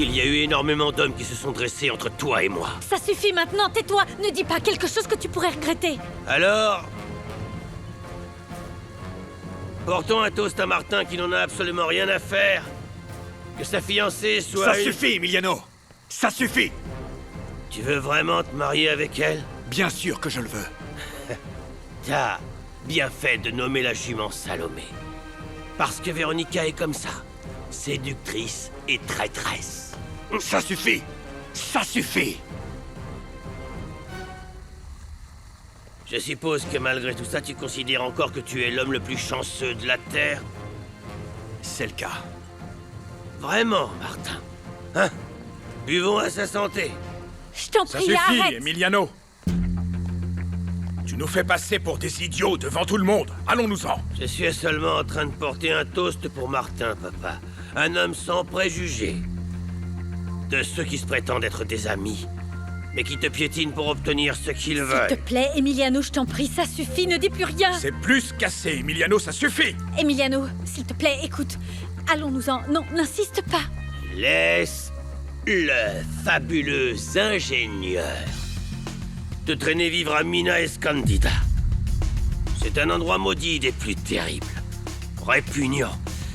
Il y a eu énormément d'hommes qui se sont dressés entre toi et moi. Ça suffit maintenant, tais-toi. Ne dis pas quelque chose que tu pourrais regretter. Alors... portons un toast à Martin qui n'en a absolument rien à faire. Que sa fiancée soit... Ça suffit, Emiliano! Ça suffit! Tu veux vraiment te marier avec elle? Bien sûr que je le veux. T'as bien fait de nommer la jument Salomé. Parce que Véronica est comme ça. Séductrice et traîtresse. Ça suffit! Ça suffit! Je suppose que malgré tout ça, tu considères encore que tu es l'homme le plus chanceux de la Terre? C'est le cas. Vraiment, Martin? Hein? Buvons à sa santé. Je t'en Ça prie, suffit, arrête. Emiliano! Tu nous fais passer pour des idiots devant tout le monde. Allons-nous-en! Je suis seulement en train de porter un toast pour Martin, papa. Un homme sans préjugés. De ceux qui se prétendent être des amis, mais qui te piétinent pour obtenir ce qu'ils S'il veulent. te plaît, Emiliano, je t'en prie, ça suffit, ne dis plus rien. C'est plus qu'assez, Emiliano, ça suffit! Emiliano, s'il te plaît, écoute. Allons-nous-en. Non, n'insiste pas. Laisse le fabuleux ingénieur te traîner vivre à Mina Escondida. C'est un endroit maudit des plus terribles. Répugnant.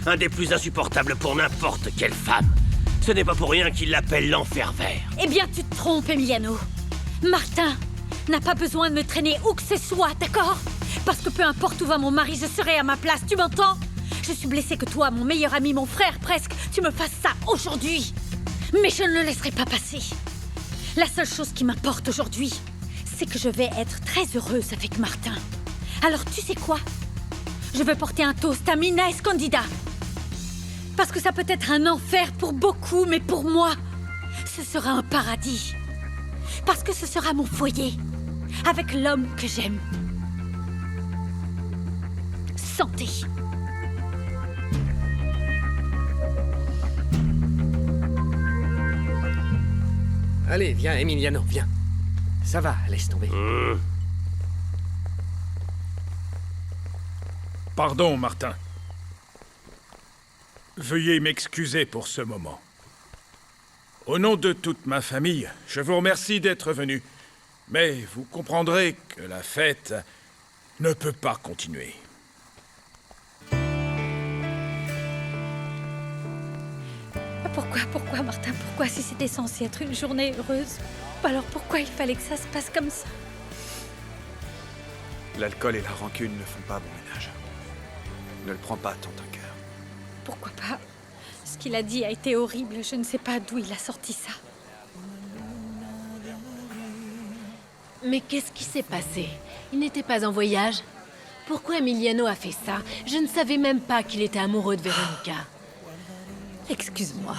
Un des plus insupportables pour n'importe quelle femme. Ce n'est pas pour rien qu'il l'appelle l'enfer vert. Eh bien, tu te trompes, Emiliano. Martin n'a pas besoin de me traîner où que ce soit, d'accord? Parce que peu importe où va mon mari, je serai à ma place, tu m'entends? Je suis blessée que toi, mon meilleur ami, mon frère presque, tu me fasses ça aujourd'hui. Mais je ne le laisserai pas passer. La seule chose qui m'importe aujourd'hui, c'est que je vais être très heureuse avec Martin. Alors tu sais quoi? Je vais porter un toast à Mina Escondida. Parce que ça peut être un enfer pour beaucoup, mais pour moi, ce sera un paradis. Parce que ce sera mon foyer, avec l'homme que j'aime. Santé. Allez, viens, Emiliano, viens. Ça va, laisse tomber. Pardon, Martin. Veuillez m'excuser pour ce moment. Au nom de toute ma famille, je vous remercie d'être venu. Mais vous comprendrez que la fête ne peut pas continuer. Pourquoi, Martin? Pourquoi, si c'était censé être une journée heureuse? Alors pourquoi il fallait que ça se passe comme ça? L'alcool et la rancune ne font pas bon ménage. Ne le prends pas à ton cœur. Pourquoi pas? Ce qu'il a dit a été horrible. Je ne sais pas d'où il a sorti ça. Mais qu'est-ce qui s'est passé? Il n'était pas en voyage? Pourquoi Emiliano a fait ça? Je ne savais même pas qu'il était amoureux de Véronica. Excuse-moi.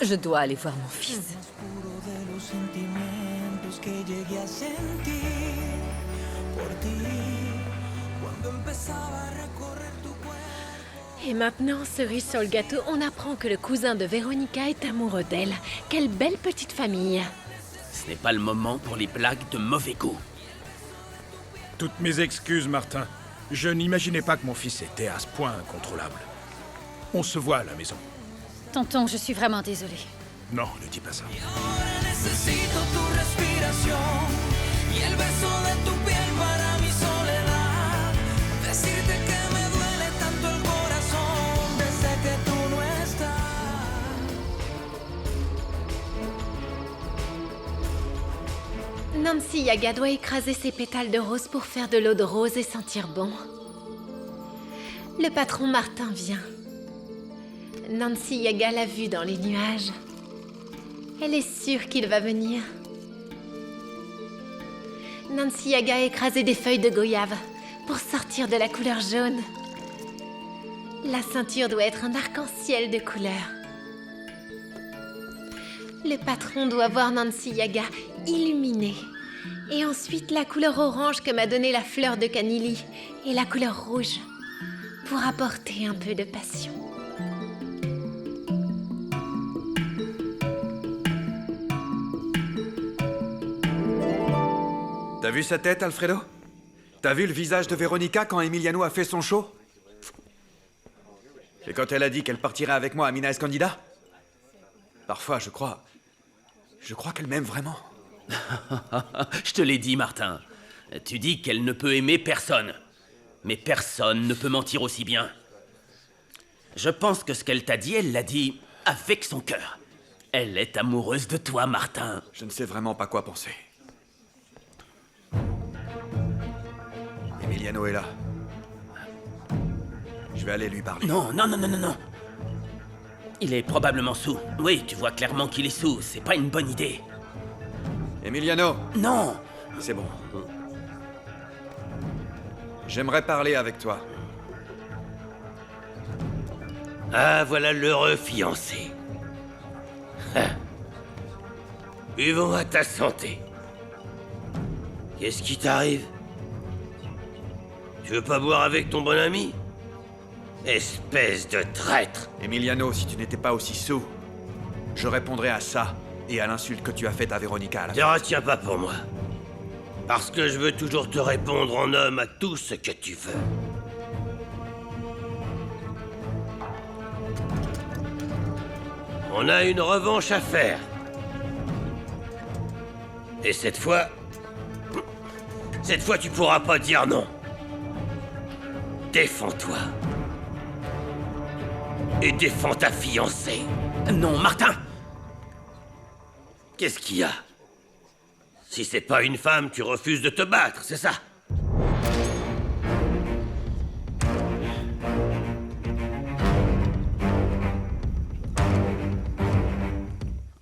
Je dois aller voir mon fils. Et maintenant, cerise sur le gâteau, on apprend que le cousin de Véronica est amoureux d'elle. Quelle belle petite famille. Ce n'est pas le moment pour les blagues de mauvais goût. Toutes mes excuses, Martin. Je n'imaginais pas que mon fils était à ce point incontrôlable. On se voit à la maison. Tonton, je suis vraiment désolée. Non, ne dis pas ça. Necesito tu respiración y el beso de tu piel para mi soledad. Decirte que me duele tanto el corazón desde que tú no estás. Nancy Yaga doit écraser ses pétales de rose pour faire de l'eau de rose et sentir bon. Le patron Martin vient. Nancy Yaga l'a vu dans les nuages. Elle est sûre qu'il va venir. Nancy Yaga a écrasé des feuilles de goyave pour sortir de la couleur jaune. La ceinture doit être un arc-en-ciel de couleurs. Le patron doit voir Nancy Yaga illuminée. Et ensuite la couleur orange que m'a donnée la fleur de Canili et la couleur rouge pour apporter un peu de passion. T'as vu sa tête, Alfredo? T'as vu le visage de Véronica quand Emiliano a fait son show? Et quand elle a dit qu'elle partirait avec moi à Mina Escondida? Parfois, je crois qu'elle m'aime vraiment. Je te l'ai dit, Martin. Tu dis qu'elle ne peut aimer personne. Mais personne ne peut mentir aussi bien. Je pense que ce qu'elle t'a dit, elle l'a dit avec son cœur. Elle est amoureuse de toi, Martin. Je ne sais vraiment pas quoi penser. Emiliano est là. Je vais aller lui parler. Non. Il est probablement sous. Oui, tu vois clairement qu'il est sous. C'est pas une bonne idée. Emiliano! Non! C'est bon. J'aimerais parler avec toi. Ah, voilà l'heureux fiancé. Buvons à ta santé. Qu'est-ce qui t'arrive? Tu veux pas boire avec ton bon ami? Espèce de traître! Emiliano, si tu n'étais pas aussi saoul, je répondrais à ça et à l'insulte que tu as faite à Véronica à la Ne retiens pas pour moi. Parce que je veux toujours te répondre en homme à tout ce que tu veux. On a une revanche à faire. Et cette fois, tu pourras pas dire non. Défends-toi. Et défends ta fiancée. Non, Martin! Qu'est-ce qu'il y a? Si c'est pas une femme, tu refuses de te battre, c'est ça?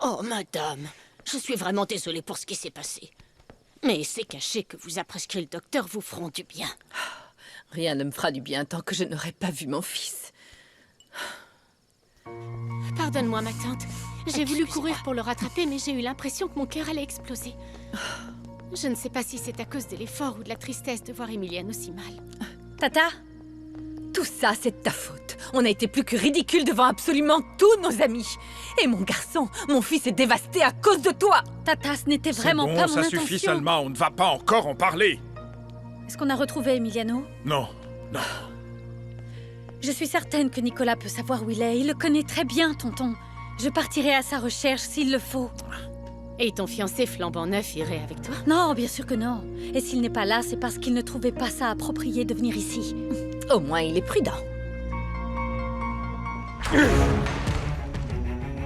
Oh, madame, je suis vraiment désolée pour ce qui s'est passé. Mais ces cachets que vous a prescrits le docteur vous feront du bien. Rien ne me fera du bien tant que je n'aurai pas vu mon fils. Pardonne-moi, ma tante. J'ai voulu courir pour le rattraper, mais j'ai eu l'impression que mon cœur allait exploser. Je ne sais pas si c'est à cause de l'effort ou de la tristesse de voir Emiliano si mal. Tata? Tout ça, c'est de ta faute. On a été plus que ridicule devant absolument tous nos amis. Et mon garçon, mon fils est dévasté à cause de toi. Tata, ce n'était vraiment bon, pas mon ça intention. suffit, Salma, on ne va pas encore en parler. Est-ce qu'on a retrouvé Emiliano? Non. Je suis certaine que Nicolas peut savoir où il est. Il le connaît très bien, tonton. Je partirai à sa recherche s'il le faut. Et ton fiancé flambant neuf irait avec toi? Non, bien sûr que non. Et s'il n'est pas là, c'est parce qu'il ne trouvait pas ça approprié de venir ici. Au moins, il est prudent.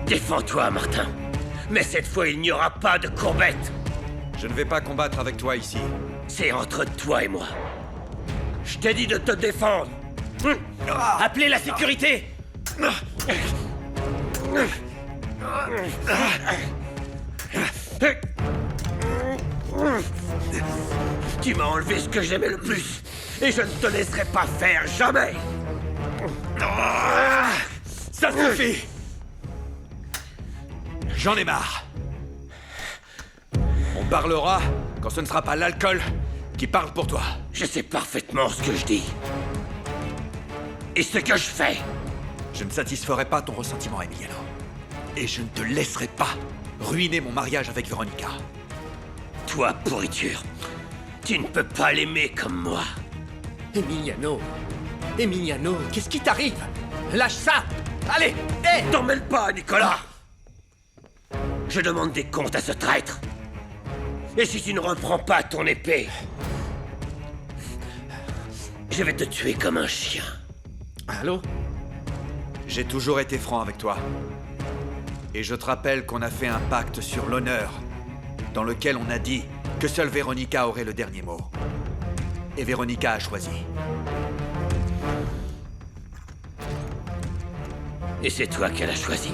Défends-toi, Martin. Mais cette fois, il n'y aura pas de courbette. Je ne vais pas combattre avec toi ici. C'est entre toi et moi. Je t'ai dit de te défendre. Appelez la sécurité. Tu m'as enlevé ce que j'aimais le plus. Et je ne te laisserai pas faire, jamais. Ça suffit! J'en ai marre. On parlera quand ce ne sera pas l'alcool qui parle pour toi. Je sais parfaitement ce que je dis. Et ce que je fais. Je ne satisferai pas ton ressentiment, Emiliano. Et je ne te laisserai pas ruiner mon mariage avec Véronica. Toi, pourriture, tu ne peux pas l'aimer comme moi. Emiliano, qu'est-ce qui t'arrive? Lâche ça! Allez, hé! T'en mêle pas, Nicolas! Je demande des comptes à ce traître. Et si tu ne reprends pas ton épée, je vais te tuer comme un chien. Allô? J'ai toujours été franc avec toi. Et je te rappelle qu'on a fait un pacte sur l'honneur, dans lequel on a dit que seule Véronica aurait le dernier mot. Et Véronica a choisi. Et c'est toi qu'elle a choisi.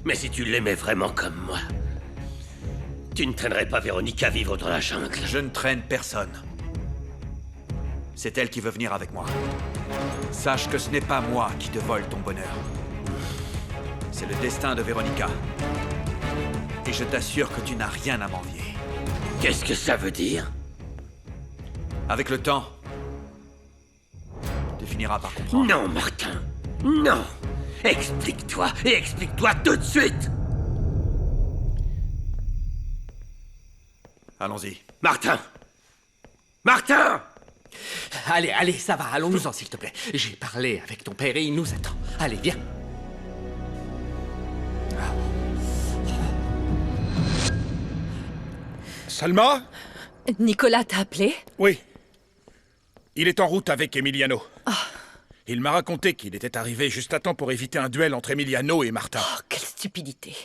Mais si tu l'aimais vraiment comme moi, tu ne traînerais pas Véronica vivre dans la jungle. Je ne traîne personne. C'est elle qui veut venir avec moi. Sache que ce n'est pas moi qui te vole ton bonheur. C'est le destin de Véronica. Et je t'assure que tu n'as rien à m'envier. Qu'est-ce que ça veut dire? Avec le temps, tu finiras par comprendre. Non, Martin. Non. Explique-toi et explique-toi tout de suite. Allons-y. Martin. Martin! Allez, ça va, allons-nous-en, s'il te plaît. J'ai parlé avec ton père et il nous attend. Allez, viens. Salma? Nicolas t'a appelé? Oui. Il est en route avec Emiliano. Il m'a raconté qu'il était arrivé juste à temps pour éviter un duel entre Emiliano et Martin. Oh, quelle stupidité!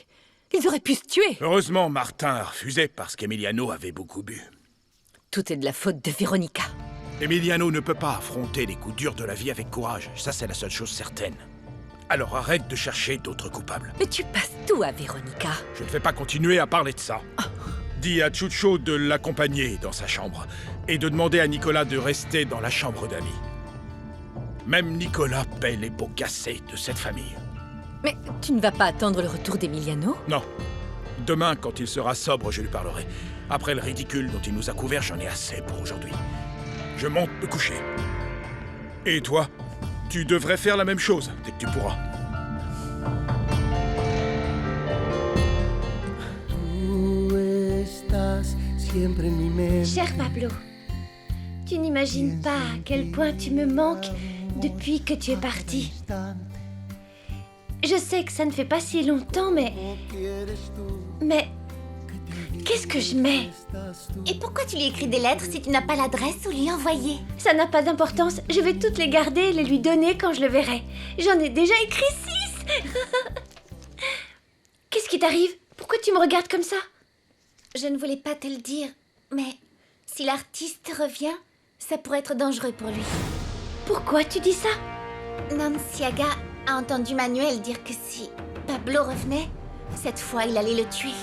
Ils auraient pu se tuer! Heureusement, Martin a refusé parce qu'Emiliano avait beaucoup bu. Tout est de la faute de Véronica. Emiliano ne peut pas affronter les coups durs de la vie avec courage. Ça, c'est la seule chose certaine. Alors arrête de chercher d'autres coupables. Mais tu passes tout à Véronica. Je ne vais pas continuer à parler de ça. Dis à Chucho de l'accompagner dans sa chambre et de demander à Nicolas de rester dans la chambre d'amis. Même Nicolas paie les pots cassés de cette famille. Mais tu ne vas pas attendre le retour d'Emiliano? Non. Demain, quand il sera sobre, je lui parlerai. Après le ridicule dont il nous a couvert, j'en ai assez pour aujourd'hui. Je monte me coucher. Et toi? Tu devrais faire la même chose dès que tu pourras. Cher Pablo, tu n'imagines pas à quel point tu me manques depuis que tu es parti. Je sais que ça ne fait pas si longtemps, mais... Qu'est-ce que je mets? Et pourquoi tu lui écris des lettres si tu n'as pas l'adresse où lui envoyer? Ça n'a pas d'importance, je vais toutes les garder et les lui donner quand je le verrai. J'en ai déjà écrit 6. Qu'est-ce qui t'arrive? Pourquoi tu me regardes comme ça? Je ne voulais pas te le dire, mais si l'artiste revient, ça pourrait être dangereux pour lui. Pourquoi tu dis ça? Nunziaga a entendu Manuel dire que si Pablo revenait, cette fois il allait le tuer.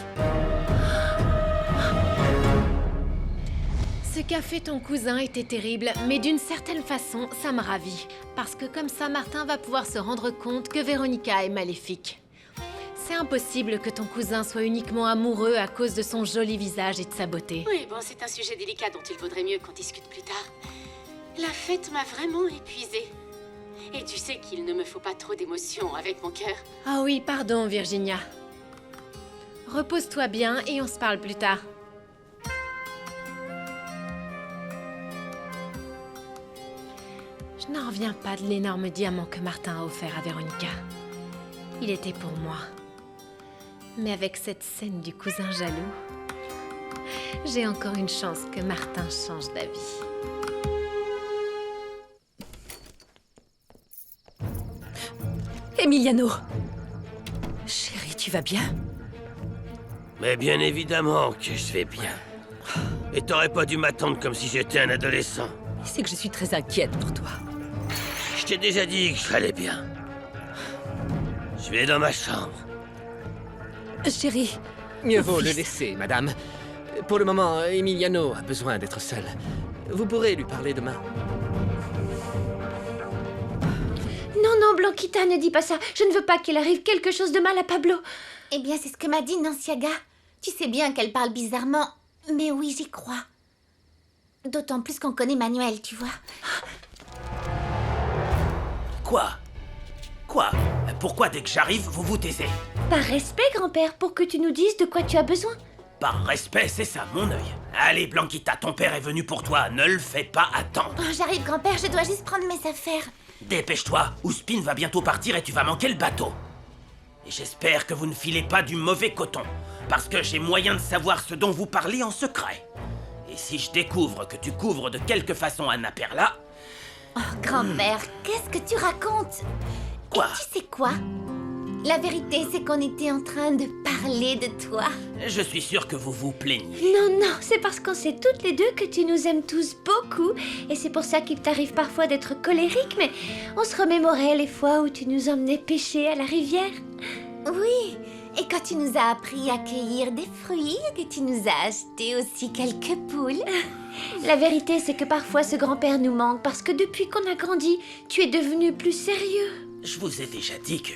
Ce qu'a fait ton cousin était terrible, mais d'une certaine façon, ça me ravit. Parce que comme ça, Martin va pouvoir se rendre compte que Véronica est maléfique. C'est impossible que ton cousin soit uniquement amoureux à cause de son joli visage et de sa beauté. Oui, bon, c'est un sujet délicat dont il vaudrait mieux qu'on discute plus tard. La fête m'a vraiment épuisée. Et tu sais qu'il ne me faut pas trop d'émotions avec mon cœur. Ah oui, pardon, Virginia. Repose-toi bien et on se parle plus tard. Je n'en reviens pas de l'énorme diamant que Martin a offert à Véronica. Il était pour moi. Mais avec cette scène du cousin jaloux, j'ai encore une chance que Martin change d'avis. Emiliano! Chérie, tu vas bien? Mais bien évidemment que je vais bien. Et t'aurais pas dû m'attendre comme si j'étais un adolescent. C'est que je suis très inquiète pour toi. Je t'ai déjà dit que j'allais bien. Je vais dans ma chambre. Chérie, Mieux vaut le laisser, madame. Pour le moment, Emiliano a besoin d'être seul. Vous pourrez lui parler demain. Non, non, Blanquita, ne dis pas ça. Je ne veux pas qu'il arrive quelque chose de mal à Pablo. Eh bien, c'est ce que m'a dit Nunziaga. Tu sais bien qu'elle parle bizarrement, mais oui, j'y crois. D'autant plus qu'on connaît Manuel, tu vois. Quoi? Pourquoi dès que j'arrive, vous vous taisez? Par respect, grand-père, pour que tu nous dises de quoi tu as besoin. Par respect, c'est ça, mon œil. Allez, Blanquita, ton père est venu pour toi. Ne le fais pas attendre. Oh, j'arrive, grand-père, je dois juste prendre mes affaires. Dépêche-toi, Ouzpine va bientôt partir et tu vas manquer le bateau. Et j'espère que vous ne filez pas du mauvais coton, parce que j'ai moyen de savoir ce dont vous parlez en secret. Et si je découvre que tu couvres de quelque façon Anna Perla... Oh, grand-père, qu'est-ce que tu racontes? Quoi? Et tu sais quoi? La vérité, c'est qu'on était en train de parler de toi. Je suis sûr que vous vous plaignez. Non, non, c'est parce qu'on sait toutes les deux que tu nous aimes tous beaucoup. Et c'est pour ça qu'il t'arrive parfois d'être colérique, mais on se remémorait les fois où tu nous emmenais pêcher à la rivière. Oui, et quand tu nous as appris à cueillir des fruits, et que tu nous as acheté aussi quelques poules. La vérité, c'est que parfois ce grand-père nous manque parce que depuis qu'on a grandi, tu es devenu plus sérieux. Je vous ai déjà dit que...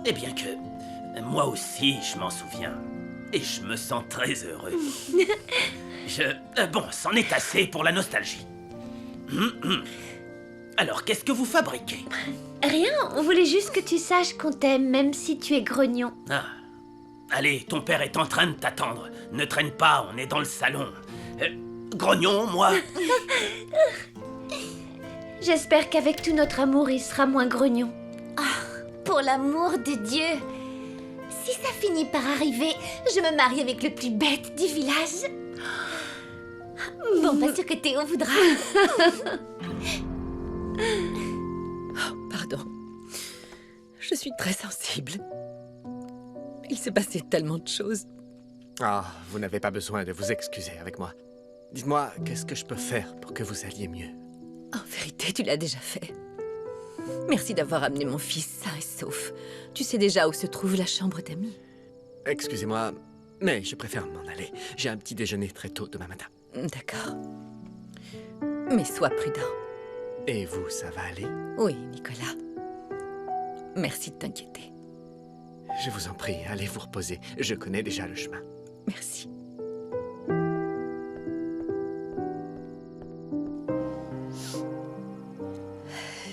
Eh bien que... Moi aussi, je m'en souviens. Et je me sens très heureux. Bon, c'en est assez pour la nostalgie. Alors, qu'est-ce que vous fabriquez? Rien, on voulait juste que tu saches qu'on t'aime, même si tu es grognon. Ah. Allez, ton père est en train de t'attendre. Ne traîne pas, on est dans le salon. Grognon, moi? J'espère qu'avec tout notre amour, il sera moins grognon. Pour l'amour de Dieu, Si ça finit par arriver, je me marie avec le plus bête du village. Bon, pas sûr que Théo voudra. Pardon. Je suis très sensible. Il s'est passé tellement de choses. Ah, vous n'avez pas besoin de vous excuser avec moi. Dites-moi, qu'est-ce que je peux faire pour que vous alliez mieux? En vérité, tu l'as déjà fait. Merci d'avoir amené mon fils sain et sauf. Tu sais déjà où se trouve la chambre d'amis. Excusez-moi, mais je préfère m'en aller. J'ai un petit déjeuner très tôt demain matin. D'accord. Mais sois prudent. Et vous, ça va aller? Oui, Nicolas. Merci de t'inquiéter. Je vous en prie, allez vous reposer. Je connais déjà le chemin. Merci.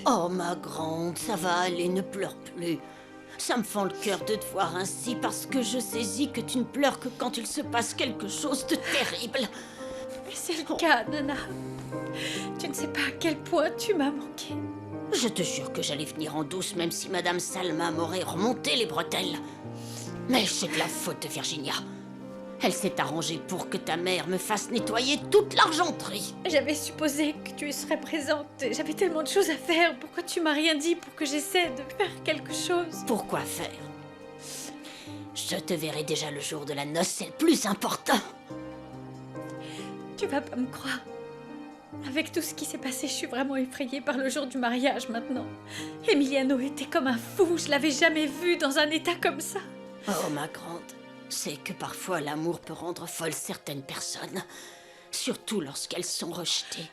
Oh, ma grande, ça va aller, ne pleure plus. Ça me fend le cœur de te voir ainsi parce que je saisis que tu ne pleures que quand il se passe quelque chose de terrible. Mais c'est le cas, Nana. Tu ne sais pas à quel point tu m'as manqué. Je te jure que j'allais venir en douce même si Madame Salma m'aurait remonté les bretelles. Mais c'est de la faute de Virginia. Elle s'est arrangée pour que ta mère me fasse nettoyer toute l'argenterie. J'avais supposé que tu y serais présente. J'avais tellement de choses à faire. Pourquoi tu m'as rien dit pour que j'essaie de faire quelque chose? Pourquoi faire? Je te verrai déjà le jour de la noce, c'est le plus important. Tu vas pas me croire. Avec tout ce qui s'est passé, je suis vraiment effrayée par le jour du mariage maintenant. Emiliano était comme un fou. Je l'avais jamais vu dans un état comme ça. Oh, ma grande, c'est que parfois l'amour peut rendre folles certaines personnes, surtout lorsqu'elles sont rejetées.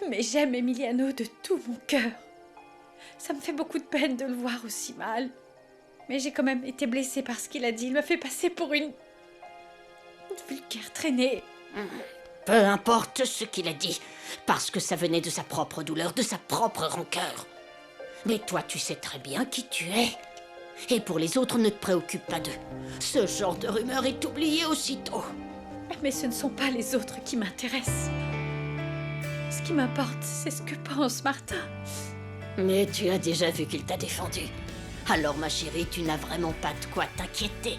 Mais j'aime Emiliano de tout mon cœur. Ça me fait beaucoup de peine de le voir aussi mal. Mais j'ai quand même été blessée par ce qu'il a dit. Il m'a fait passer pour une vulgaire traînée. Peu importe ce qu'il a dit, parce que ça venait de sa propre douleur, de sa propre rancœur. Mais toi, tu sais très bien qui tu es. Et pour les autres, ne te préoccupe pas d'eux. Ce genre de rumeur est oublié aussitôt. Mais ce ne sont pas les autres qui m'intéressent. Ce qui m'importe, c'est ce que pense Martin. Mais tu as déjà vu qu'il t'a défendu. Alors, ma chérie, tu n'as vraiment pas de quoi t'inquiéter.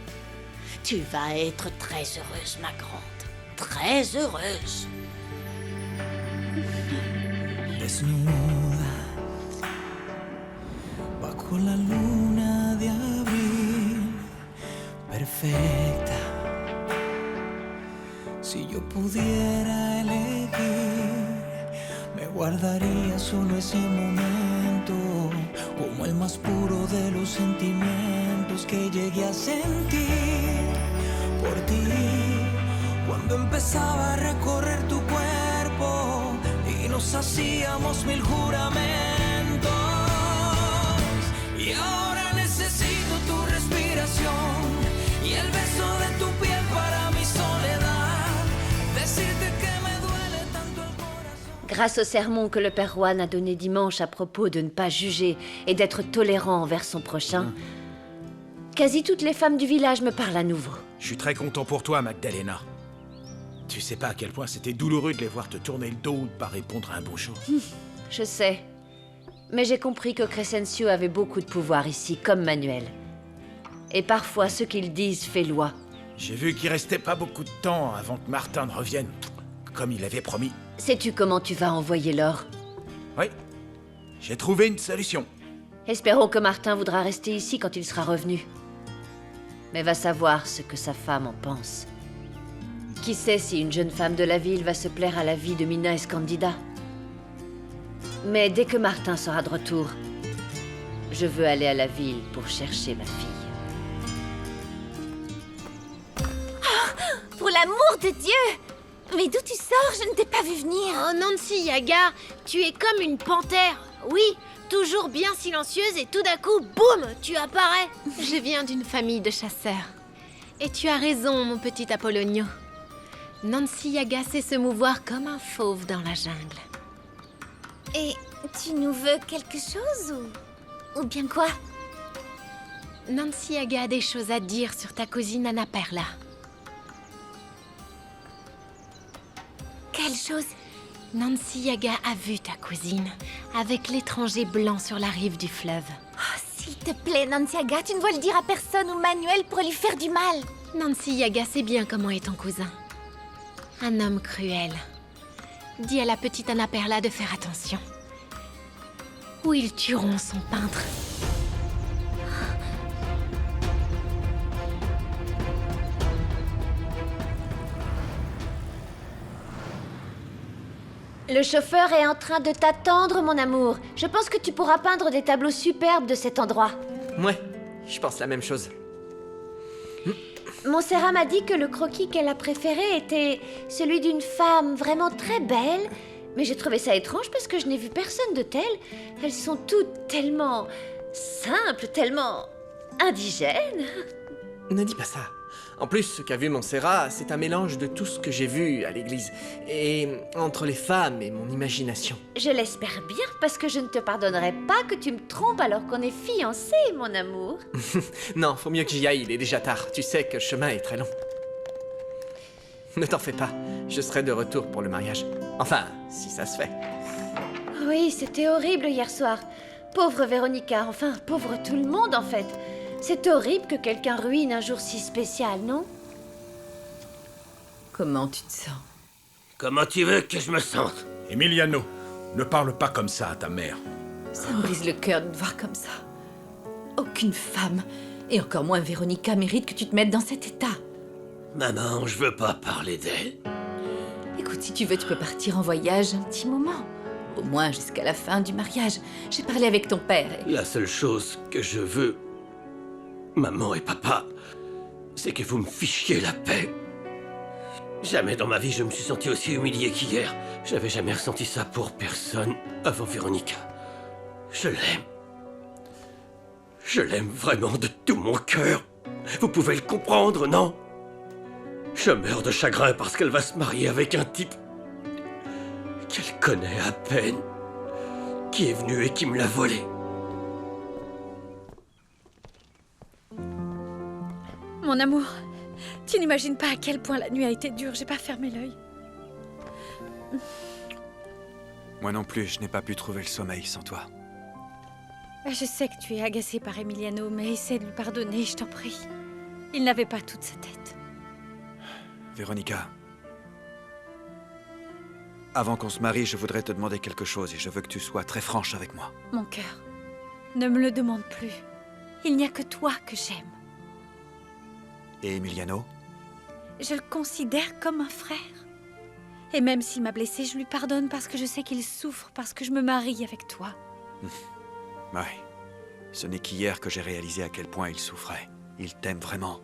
Tu vas être très heureuse, ma grande. Très heureuse. Desnuda, bajo la luna de abril, perfecta. Si yo pudiera elegir, me guardaría solo ese momento, como el más puro de los sentimientos que llegué a sentir por ti. Cuando empezaba a recorrer tu cuerpo y nos hacíamos mil juramentos. Y ahora necesito tu respiración y el beso de tu piel para mi soledad. Decirte que me duele tanto el corazón. Grâce au sermon que le père Juan a donné dimanche à propos de ne pas juger et d'être tolérant envers son prochain, quasi toutes les femmes du village me parlent à nouveau. Je suis très content pour toi, Magdalena. Tu sais pas à quel point c'était douloureux de les voir te tourner le dos ou de pas répondre à un bonjour. Je sais. Mais j'ai compris que Crescencio avait beaucoup de pouvoir ici, comme Manuel. Et parfois, ce qu'ils disent fait loi. J'ai vu qu'il restait pas beaucoup de temps avant que Martin ne revienne, comme il avait promis. Sais-tu comment tu vas envoyer l'or? Oui, j'ai trouvé une solution. Espérons que Martin voudra rester ici quand il sera revenu. Mais va savoir ce que sa femme en pense. Qui sait si une jeune femme de la ville va se plaire à la vie de Mina Escondida. Mais dès que Martin sera de retour, je veux aller à la ville pour chercher ma fille. Oh, pour l'amour de Dieu! Mais d'où tu sors? Je ne t'ai pas vu venir. Oh, Nancy Yaga, tu es comme une panthère. Oui, toujours bien silencieuse et tout d'un coup, boum, tu apparais. Je viens d'une famille de chasseurs. Et tu as raison, mon petit Apollonio. Nancy Yaga sait se mouvoir comme un fauve dans la jungle. Et tu nous veux quelque chose ou bien quoi? Nancy Yaga a des choses à dire sur ta cousine Anna Perla. Quelle chose? Nancy Yaga a vu ta cousine avec l'étranger blanc sur la rive du fleuve. Oh, S'il te plaît, Nunziaga, tu ne dois le dire à personne ou Manuel pour lui faire du mal. Nancy Yaga sait bien comment est ton cousin. Un homme cruel. Dis à la petite Anna Perla de faire attention. Ou ils tueront son peintre. Le chauffeur est en train de t'attendre, mon amour. Je pense que tu pourras peindre des tableaux superbes de cet endroit. Ouais, je pense la même chose. Montserrat m'a dit que le croquis qu'elle a préféré était celui d'une femme vraiment très belle. Mais j'ai trouvé ça étrange parce que je n'ai vu personne de tel. Elles sont toutes tellement simples, tellement indigènes. Ne dis pas ça. En plus, ce qu'a vu Montserrat, c'est un mélange de tout ce que j'ai vu à l'église. Et entre les femmes et mon imagination. Je l'espère bien parce que je ne te pardonnerai pas que tu me trompes alors qu'on est fiancés, mon amour. Non, faut mieux que j'y aille, il est déjà tard. Tu sais que le chemin est très long. Ne t'en fais pas, je serai de retour pour le mariage. Enfin, si ça se fait. Oui, c'était horrible hier soir. Pauvre Véronica, enfin, pauvre tout le monde en fait. C'est horrible que quelqu'un ruine un jour si spécial, non? Comment tu te sens? Comment tu veux que je me sente? Emiliano, ne parle pas comme ça à ta mère. Ça me brise le cœur de te voir comme ça. Aucune femme, et encore moins Véronica, mérite que tu te mettes dans cet état. Maman, je veux pas parler d'elle. Écoute, si tu veux, tu peux partir en voyage un petit moment. Au moins jusqu'à la fin du mariage. J'ai parlé avec ton père et... La seule chose que je veux, maman et papa, c'est que vous me fichiez la paix. Jamais dans ma vie je me suis senti aussi humilié qu'hier. J'avais jamais ressenti ça pour personne avant Véronica. Je l'aime. Je l'aime vraiment de tout mon cœur. Vous pouvez le comprendre, non? Je meurs de chagrin parce qu'elle va se marier avec un type qu'elle connaît à peine, qui est venu et qui me l'a volé. Mon amour, tu n'imagines pas à quel point la nuit a été dure. J'ai pas fermé l'œil. Moi non plus, je n'ai pas pu trouver le sommeil sans toi. Je sais que tu es agacé par Emiliano, mais essaie de lui pardonner, je t'en prie. Il n'avait pas toute sa tête. Véronica, avant qu'on se marie, je voudrais te demander quelque chose et je veux que tu sois très franche avec moi. Mon cœur, ne me le demande plus. Il n'y a que toi que j'aime. Et Emiliano? Je le considère comme un frère. Et même s'il m'a blessée, je lui pardonne parce que je sais qu'il souffre, parce que je me marie avec toi. Ouais. Ce n'est qu'hier que j'ai réalisé à quel point il souffrait. Il t'aime vraiment.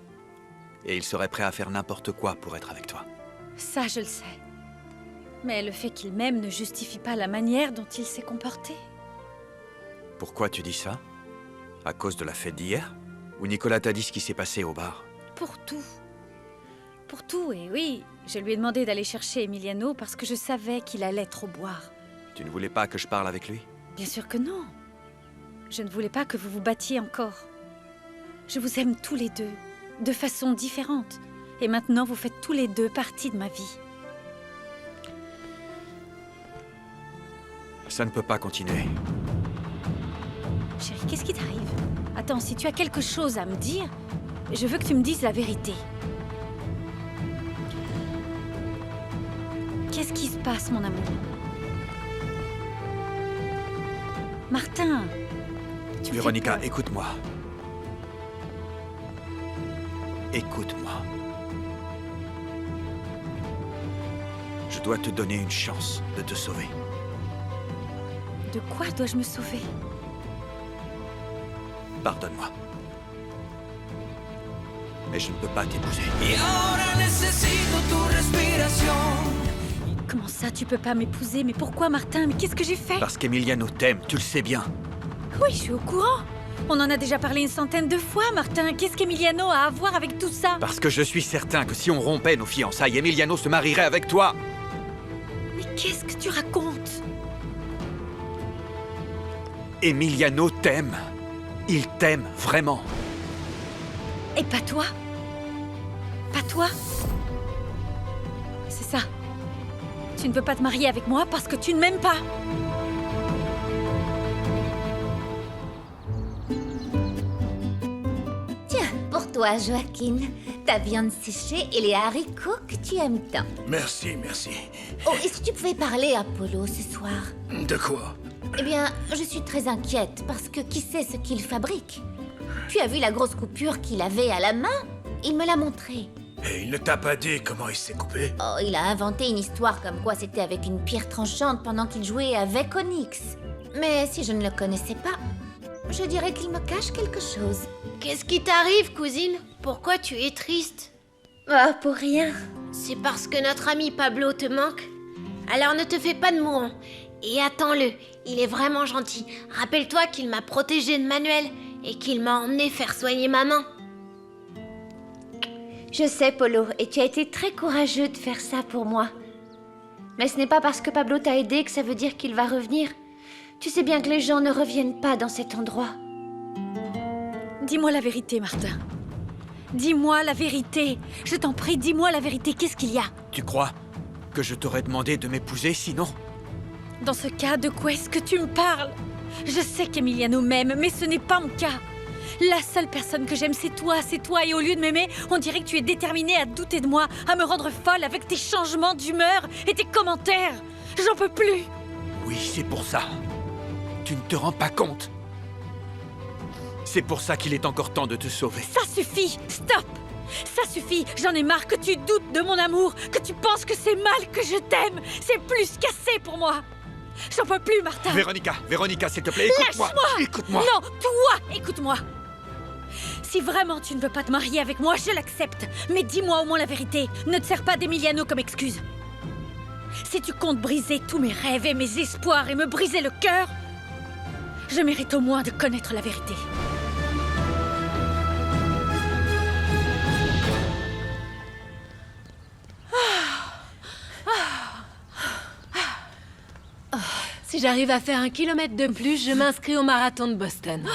Et il serait prêt à faire n'importe quoi pour être avec toi. Ça, je le sais. Mais le fait qu'il m'aime ne justifie pas la manière dont il s'est comporté. Pourquoi tu dis ça? À cause de la fête d'hier? Ou Nicolas t'a dit ce qui s'est passé au bar? Pour tout. Pour tout, et oui, je lui ai demandé d'aller chercher Emiliano parce que je savais qu'il allait trop boire. Tu ne voulais pas que je parle avec lui? Bien sûr que non. Je ne voulais pas que vous vous battiez encore. Je vous aime tous les deux, de façon différente. Et maintenant, vous faites tous les deux partie de ma vie. Ça ne peut pas continuer. Chérie, qu'est-ce qui t'arrive? Attends, si tu as quelque chose à me dire, je veux que tu me dises la vérité. Qu'est-ce qui se passe, mon amour? Martin, tu Véronica, fais peur. écoute-moi. Écoute-moi. Je dois te donner une chance de te sauver. De quoi dois-je me sauver? Pardonne-moi. Mais je ne peux pas t'épouser. Y ahora necesito tu respiración. Comment ça, tu peux pas m'épouser? Mais pourquoi, Martin? Mais qu'est-ce que j'ai fait? Parce qu'Emiliano t'aime, tu le sais bien. Oui, je suis au courant. On en a déjà parlé une centaine de fois, Martin. Qu'est-ce qu'Emiliano a à voir avec tout ça? Parce que je suis certain que si on rompait nos fiançailles, Emiliano se marierait avec toi. Mais qu'est-ce que tu racontes? Emiliano t'aime. Il t'aime vraiment. Et pas toi? Pas toi? C'est ça. Tu ne veux pas te marier avec moi parce que tu ne m'aimes pas. toi, Joaquin. Ta viande séchée et les haricots que tu aimes tant. Merci, merci. Oh, et si tu pouvais parler à Apollo ce soir? De quoi? Eh bien, je suis très inquiète parce que qui sait ce qu'il fabrique? Tu as vu la grosse coupure qu'il avait à la main? Il me l'a montré. Et il ne t'a pas dit comment il s'est coupé? Oh, il a inventé une histoire comme quoi c'était avec une pierre tranchante pendant qu'il jouait avec Onyx. Mais si je ne le connaissais pas, je dirais qu'il me cache quelque chose. Qu'est-ce qui t'arrive, cousine? Pourquoi tu es triste? Ah, pour rien. C'est parce que notre ami Pablo te manque? Alors ne te fais pas de mourant. Et attends-le, il est vraiment gentil. Rappelle-toi qu'il m'a protégé de Manuel et qu'il m'a emmené faire soigner ma main. Je sais, Polo, et tu as été très courageux de faire ça pour moi. Mais ce n'est pas parce que Pablo t'a aidé que ça veut dire qu'il va revenir. Tu sais bien que les gens ne reviennent pas dans cet endroit. Dis-moi la vérité, Martin. Dis-moi la vérité. Je t'en prie, dis-moi la vérité. Qu'est-ce qu'il y a? Tu crois que je t'aurais demandé de m'épouser sinon? Dans ce cas, de quoi est-ce que tu me parles? Je sais qu'Emiliano m'aime, mais ce n'est pas mon cas. La seule personne que j'aime, c'est toi, et au lieu de m'aimer, on dirait que tu es déterminée à douter de moi, à me rendre folle avec tes changements d'humeur et tes commentaires. J'en peux plus. Oui, c'est pour ça. Tu ne te rends pas compte. C'est pour ça qu'il est encore temps de te sauver. Ça suffit, stop. Ça suffit, j'en ai marre que tu doutes de mon amour, que tu penses que c'est mal que je t'aime. C'est plus qu'assez pour moi. J'en peux plus, Martin. Véronica, s'il te plaît, écoute-moi. Lâche-moi. Écoute-moi. Non, toi, écoute-moi. Si vraiment tu ne veux pas te marier avec moi, je l'accepte. Mais dis-moi au moins la vérité. Ne te sers pas d'Emiliano comme excuse. Si tu comptes briser tous mes rêves et mes espoirs et me briser le cœur, je mérite au moins de connaître la vérité. Si j'arrive à faire 1 kilomètre de plus, je m'inscris au marathon de Boston.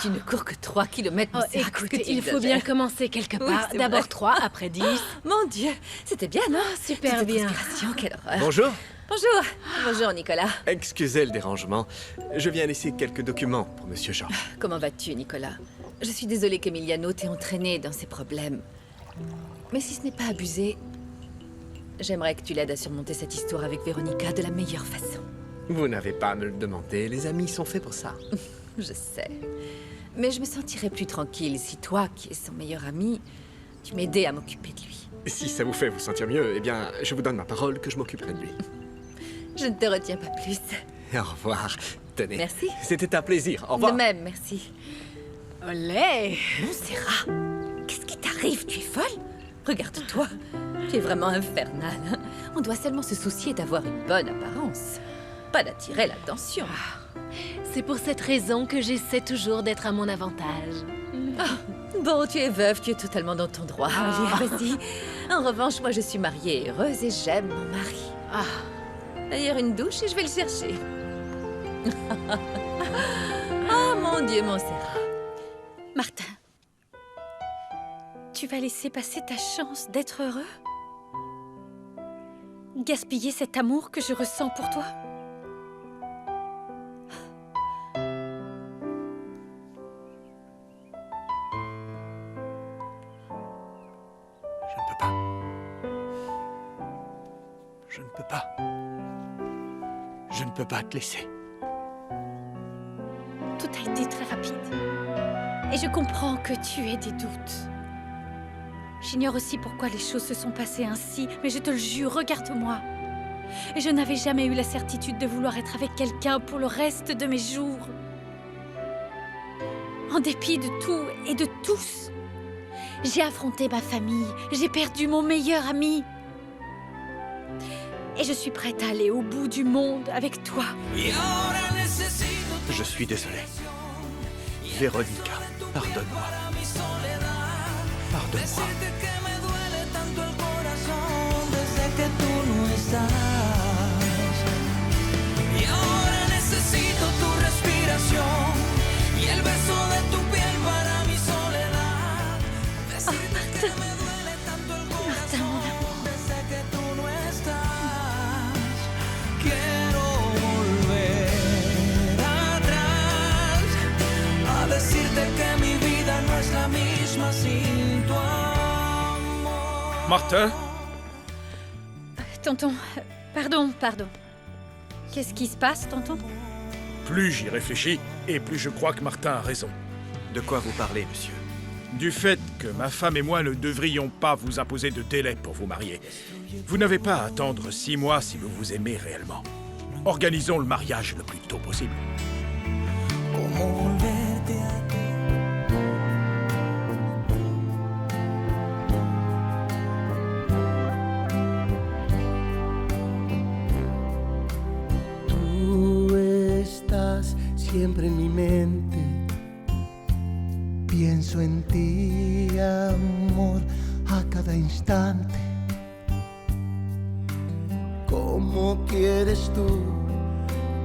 Tu ne cours que 3 kilomètres. Écoute, il faut bien commencer quelque part. Oui, D'abord 3, après 10. Mon Dieu, c'était bien, non? Super bien. Quelle horreur. Bonjour. Bonjour. Bonjour, Nicolas. Excusez le dérangement. Je viens laisser quelques documents pour Monsieur Jean. Comment vas-tu, Nicolas? Je suis désolée qu'Emiliano t'ait entraîné dans ses problèmes. Mais si ce n'est pas abusé, j'aimerais que tu l'aides à surmonter cette histoire avec Véronica de la meilleure façon. Vous n'avez pas à me le demander. Les amis sont faits pour ça. Je sais. Mais je me sentirais plus tranquille si toi, qui es son meilleur ami, tu m'aidais à m'occuper de lui. Si ça vous fait vous sentir mieux, eh bien, je vous donne ma parole que je m'occuperai de lui. Je ne te retiens pas plus. Au revoir. Tenez. Merci. C'était un plaisir. Au revoir. De même, merci. Olé! Montserrat, qu'est-ce qui t'arrive? Tu es folle? Regarde-toi. Tu es vraiment infernale. Hein? On doit seulement se soucier d'avoir une bonne apparence. Pas d'attirer l'attention. C'est pour cette raison que j'essaie toujours d'être à mon avantage. Bon, tu es veuve, tu es totalement dans ton droit. Allez, vas-y. En revanche, moi, je suis mariée et heureuse et j'aime mon mari. D'ailleurs, une douche et je vais le chercher. Oh, mon Dieu, Montserrat. Martin, tu vas laisser passer ta chance d'être heureux? Gaspiller cet amour que je ressens pour toi? Je ne peux pas. Je ne peux pas te laisser. Tout a été très rapide. Et je comprends que tu aies des doutes. J'ignore aussi pourquoi les choses se sont passées ainsi, mais je te le jure, regarde-moi. Et je n'avais jamais eu la certitude de vouloir être avec quelqu'un pour le reste de mes jours. En dépit de tout et de tous, j'ai affronté ma famille, j'ai perdu mon meilleur ami. Et je suis prête à aller au bout du monde avec toi. Je suis désolé. Véronica, pardonne-moi. Pardonne-moi. Martin, mon amour. Decirte que mi vida no es la misma Martin? Tonton, pardon. Qu'est-ce qui se passe, tonton? Plus j'y réfléchis, et plus je crois que Martin a raison. De quoi vous parlez, monsieur? Du fait que ma femme et moi ne devrions pas vous imposer de délai pour vous marier. Vous n'avez pas à attendre 6 mois si vous vous aimez réellement. Organisons le mariage le plus tôt possible. Tú estás siempre en mi mente. Pienso en ti, amor, a cada instante. ¿Cómo quieres tú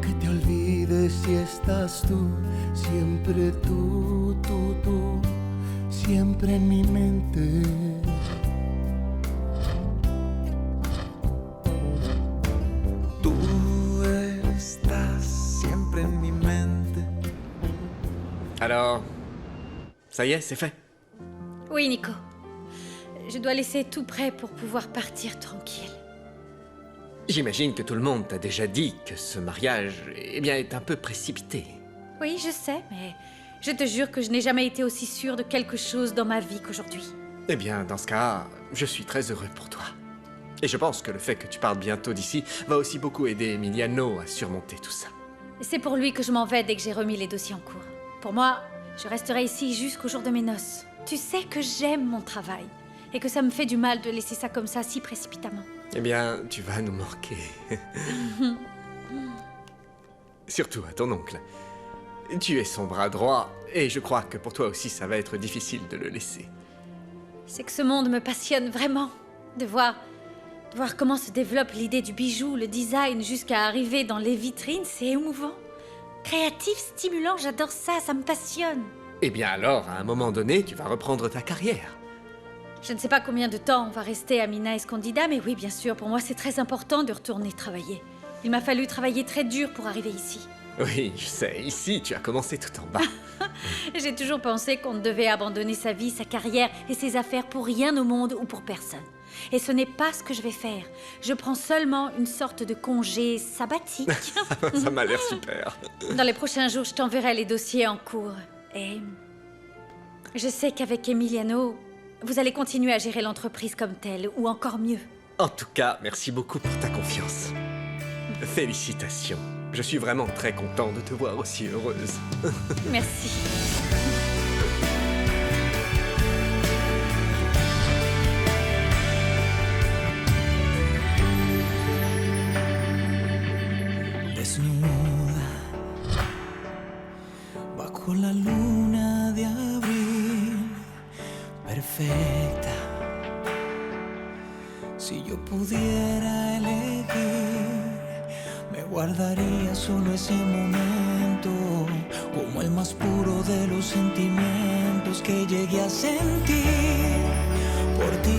que te olvides si estás tú? Siempre tú, siempre en mi mente. Tú estás siempre en mi mente. Alors, ça y est, c'est fait. Oui, Nico. Je dois laisser tout prêt pour pouvoir partir tranquille. J'imagine que tout le monde t'a déjà dit que ce mariage, eh bien, est un peu précipité. Oui, je sais, mais je te jure que je n'ai jamais été aussi sûre de quelque chose dans ma vie qu'aujourd'hui. Eh bien, dans ce cas, je suis très heureux pour toi. Et je pense que le fait que tu partes bientôt d'ici va aussi beaucoup aider Emiliano à surmonter tout ça. C'est pour lui que je m'en vais dès que j'ai remis les dossiers en cours. Pour moi, je resterai ici jusqu'au jour de mes noces. Tu sais que j'aime mon travail et que ça me fait du mal de laisser ça comme ça si précipitamment. Eh bien, tu vas nous manquer. Surtout à ton oncle. Tu es son bras droit, et je crois que pour toi aussi ça va être difficile de le laisser. C'est que ce monde me passionne vraiment. De voir comment se développe l'idée du bijou, le design, jusqu'à arriver dans les vitrines, c'est émouvant. Créatif, stimulant, j'adore ça, ça me passionne. Eh bien alors, à un moment donné, tu vas reprendre ta carrière. Je ne sais pas combien de temps on va rester à Mina Escondida, mais oui, bien sûr, pour moi c'est très important de retourner travailler. Il m'a fallu travailler très dur pour arriver ici. Oui, je sais, ici tu as commencé tout en bas. J'ai toujours pensé qu'on ne devait abandonner sa vie, sa carrière et ses affaires pour rien au monde ou pour personne. Et ce n'est pas ce que je vais faire. Je prends seulement une sorte de congé sabbatique. Ça m'a l'air super. Dans les prochains jours, je t'enverrai les dossiers en cours. Et je sais qu'avec Emiliano, vous allez continuer à gérer l'entreprise comme telle, ou encore mieux. En tout cas, merci beaucoup pour ta confiance. Félicitations. Je suis vraiment très content de te voir aussi heureuse. Merci. Desnuda bajo la luna de abril, perfecta. Si yo pudiera elegir, me guardaría solo ese momento, como el más puro de los sentimientos que llegué a sentir por ti,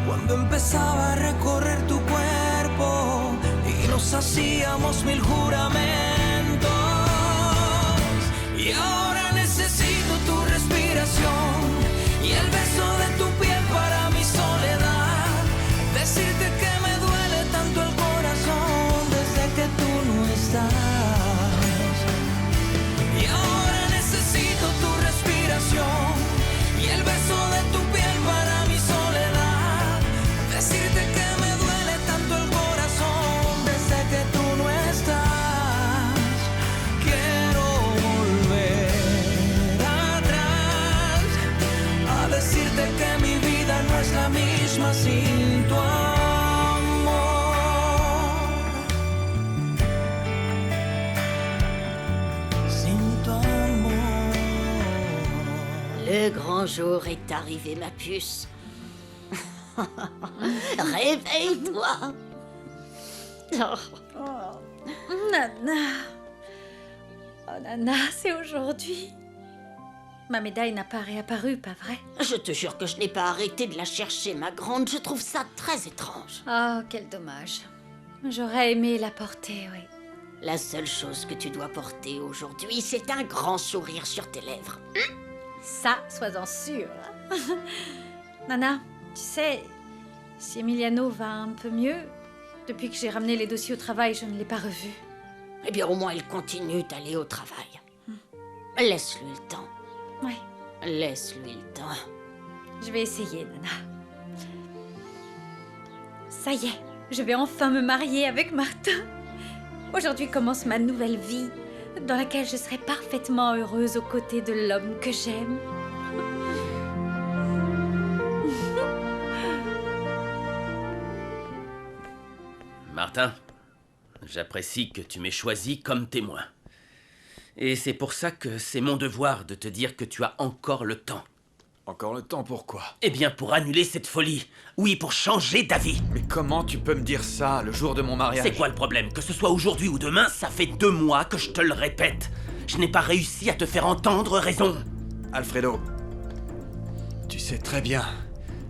cuando empezaba a recorrer tu cuerpo y nos hacíamos 1000 juramentos. Y ahora necesito tu respiración y el beso de tu piel para mi soledad, decirte que me duele tanto el corazón desde que tú no estás. Y ahora necesito tu respiración y el beso de tu piel para mi soledad, decirte que me duele tanto el corazón desde que tú no estás. Quiero volver atrás a decirte que mi vida no es la misma sin tu amor. Le grand jour est arrivé, ma puce. Réveille-toi. Nana. Oh, Nana, c'est aujourd'hui. Ma médaille n'a pas réapparu, pas vrai? Je te jure que je n'ai pas arrêté de la chercher, ma grande. Je trouve ça très étrange. Oh, quel dommage. J'aurais aimé la porter, oui. La seule chose que tu dois porter aujourd'hui, c'est un grand sourire sur tes lèvres. Ça, sois-en sûre. Nana, Tu sais, si Emiliano va un peu mieux, depuis que j'ai ramené les dossiers au travail, je ne l'ai pas revu. Eh bien, au moins, il continue d'aller au travail. Laisse-lui le temps. Ouais. Laisse-lui le temps. Je vais essayer, Nana. Ça y est, je vais enfin me marier avec Martin. Aujourd'hui commence ma nouvelle vie, dans laquelle je serai parfaitement heureuse aux côtés de l'homme que j'aime. Martin, j'apprécie que tu m'aies choisi comme témoin. Et c'est pour ça que c'est mon devoir de te dire que tu as encore le temps. Encore le temps, pourquoi? Eh bien, pour annuler cette folie. Oui, pour changer d'avis. Mais comment tu peux me dire ça, le jour de mon mariage? C'est quoi le problème? Que ce soit aujourd'hui ou demain, ça fait 2 mois que je te le répète. Je n'ai pas réussi à te faire entendre raison. Alfredo, tu sais très bien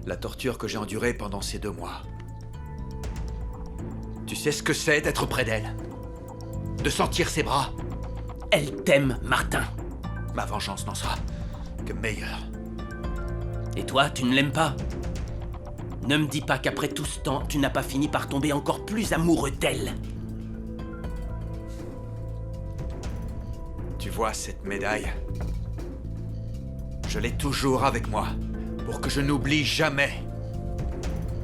la torture que j'ai endurée pendant ces 2 mois. Tu sais ce que c'est d'être près d'elle? De sentir ses bras? Elle t'aime, Martin. Ma vengeance n'en sera que meilleure. Et toi, tu ne l'aimes pas? Ne me dis pas qu'après tout ce temps, tu n'as pas fini par tomber encore plus amoureux d'elle. Tu vois cette médaille? Je l'ai toujours avec moi, pour que je n'oublie jamais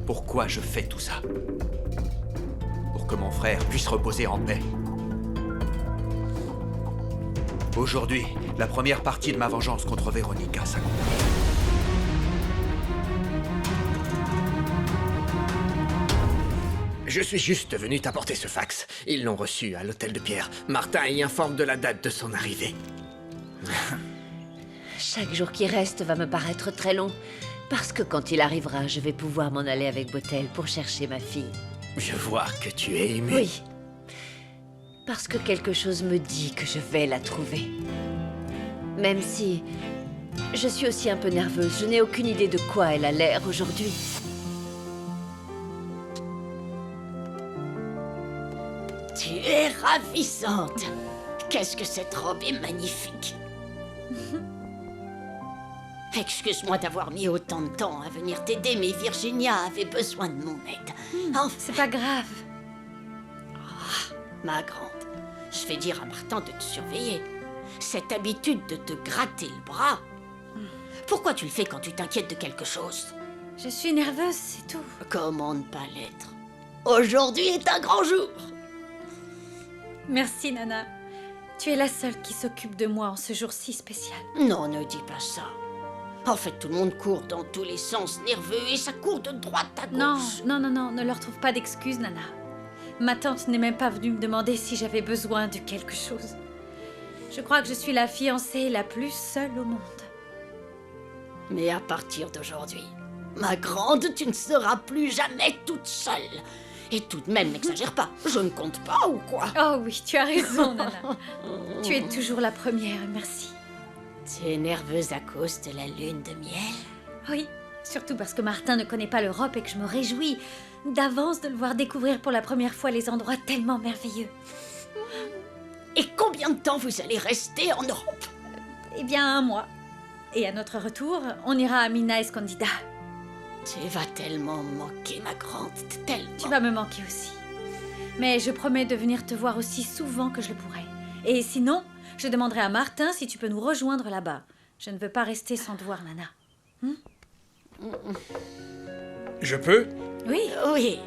pourquoi je fais tout ça. Pour que mon frère puisse reposer en paix. Aujourd'hui, la première partie de ma vengeance contre Veronica s'accomplit. Je suis juste venu t'apporter ce fax. Ils l'ont reçu à l'hôtel de Pierre. Martin y informe de la date de son arrivée. Chaque jour qui reste va me paraître très long. Parce que quand il arrivera, je vais pouvoir m'en aller avec Botel pour chercher ma fille. Je vois que tu es ému. Oui. Parce que quelque chose me dit que je vais la trouver. Même si je suis aussi un peu nerveuse, je n'ai aucune idée de quoi elle a l'air aujourd'hui. Tu es ravissante. Qu'est-ce que cette robe est magnifique. Excuse-moi d'avoir mis autant de temps à venir t'aider, mais Virginia avait besoin de mon aide. Enfin, c'est pas grave. Oh, ma grande, je vais dire à Martin de te surveiller. Cette habitude de te gratter le bras. Pourquoi tu le fais quand tu t'inquiètes de quelque chose? Je suis nerveuse, c'est tout. Comment ne pas l'être? Aujourd'hui est un grand jour. Merci, Nana. Tu es la seule qui s'occupe de moi en ce jour si spécial. Non, ne dis pas ça. En fait, tout le monde court dans tous les sens, nerveux, et ça court de droite à gauche. Non, ne leur trouve pas d'excuses, Nana. Ma tante n'est même pas venue me demander si j'avais besoin de quelque chose. Je crois que je suis la fiancée la plus seule au monde. Mais à partir d'aujourd'hui, ma grande, tu ne seras plus jamais toute seule. Et tout de même, n'exagère pas. Je ne compte pas ou quoi? Oh oui, tu as raison, Nana. Tu es toujours la première, merci. Tu es nerveuse à cause de la lune de miel? Oui, surtout parce que Martin ne connaît pas l'Europe et que je me réjouis d'avance de le voir découvrir pour la première fois les endroits tellement merveilleux. Et combien de temps vous allez rester en Europe? Eh bien, 1 mois. Et à notre retour, on ira à Mina Escondida. Tu vas tellement me manquer, ma grande, tellement. Tu vas me manquer aussi. Mais je promets de venir te voir aussi souvent que je le pourrai. Et sinon, je demanderai à Martin si tu peux nous rejoindre là-bas. Je ne veux pas rester sans te voir, Nana. Je peux? Oui. Oui.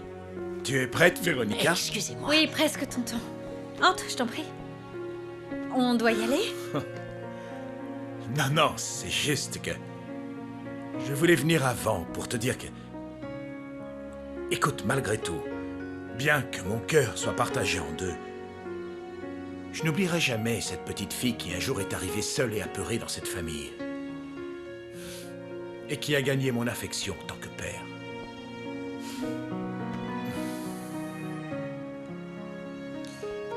Tu es prête, Véronica? Excusez-moi. Oui, presque, tonton. Entre, je t'en prie. On doit y aller? Non, c'est juste que... Je voulais venir avant pour te dire que... Écoute, malgré tout, bien que mon cœur soit partagé en deux, je n'oublierai jamais cette petite fille qui un jour est arrivée seule et apeurée dans cette famille. Et qui a gagné mon affection en tant que père.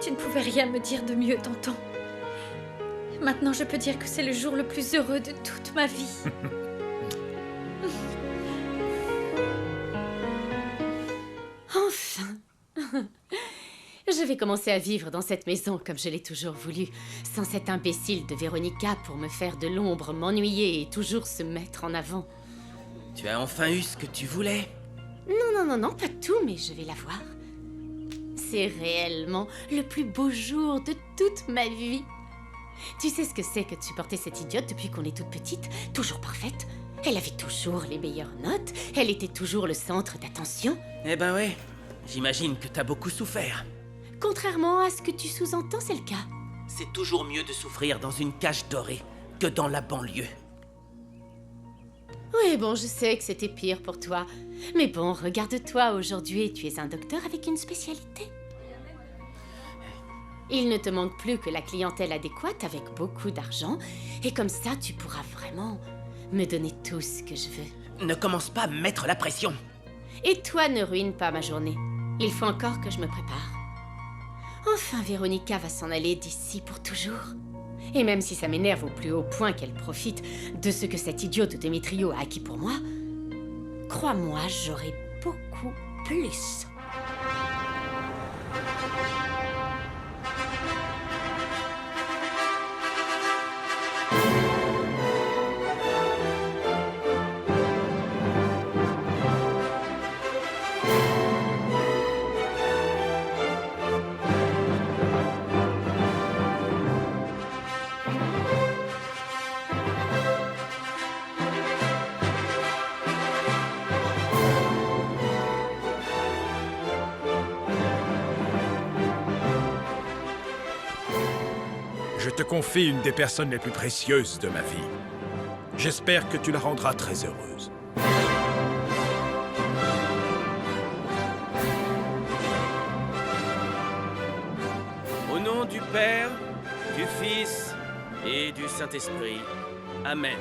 Tu ne pouvais rien me dire de mieux, tonton. Maintenant, je peux dire que c'est le jour le plus heureux de toute ma vie. Enfin. Je vais commencer à vivre dans cette maison comme je l'ai toujours voulu, sans cette imbécile de Véronica pour me faire de l'ombre, m'ennuyer et toujours se mettre en avant. Tu as enfin eu ce que tu voulais? Non, pas tout, mais je vais la voir. C'est réellement le plus beau jour de toute ma vie. Tu sais ce que c'est que de supporter cette idiote depuis qu'on est toute petite, toujours parfaite. Elle avait toujours les meilleures notes, elle était toujours le centre d'attention. Eh ben ouais, j'imagine que t'as beaucoup souffert. Contrairement à ce que tu sous-entends, c'est le cas. C'est toujours mieux de souffrir dans une cage dorée que dans la banlieue. Oui, bon, je sais que c'était pire pour toi. Mais bon, regarde-toi, aujourd'hui, tu es un docteur avec une spécialité. Il ne te manque plus que la clientèle adéquate avec beaucoup d'argent, et comme ça, tu pourras vraiment me donner tout ce que je veux. Ne commence pas à me mettre la pression. Et toi, ne ruine pas ma journée. Il faut encore que je me prépare. Enfin, Véronica va s'en aller d'ici pour toujours. Et même si ça m'énerve au plus haut point qu'elle profite de ce que cet idiot de Démétrio a acquis pour moi, crois-moi, j'aurai beaucoup plus. Je te confie une des personnes les plus précieuses de ma vie. J'espère que tu la rendras très heureuse. Au nom du Père, du Fils et du Saint-Esprit. Amen.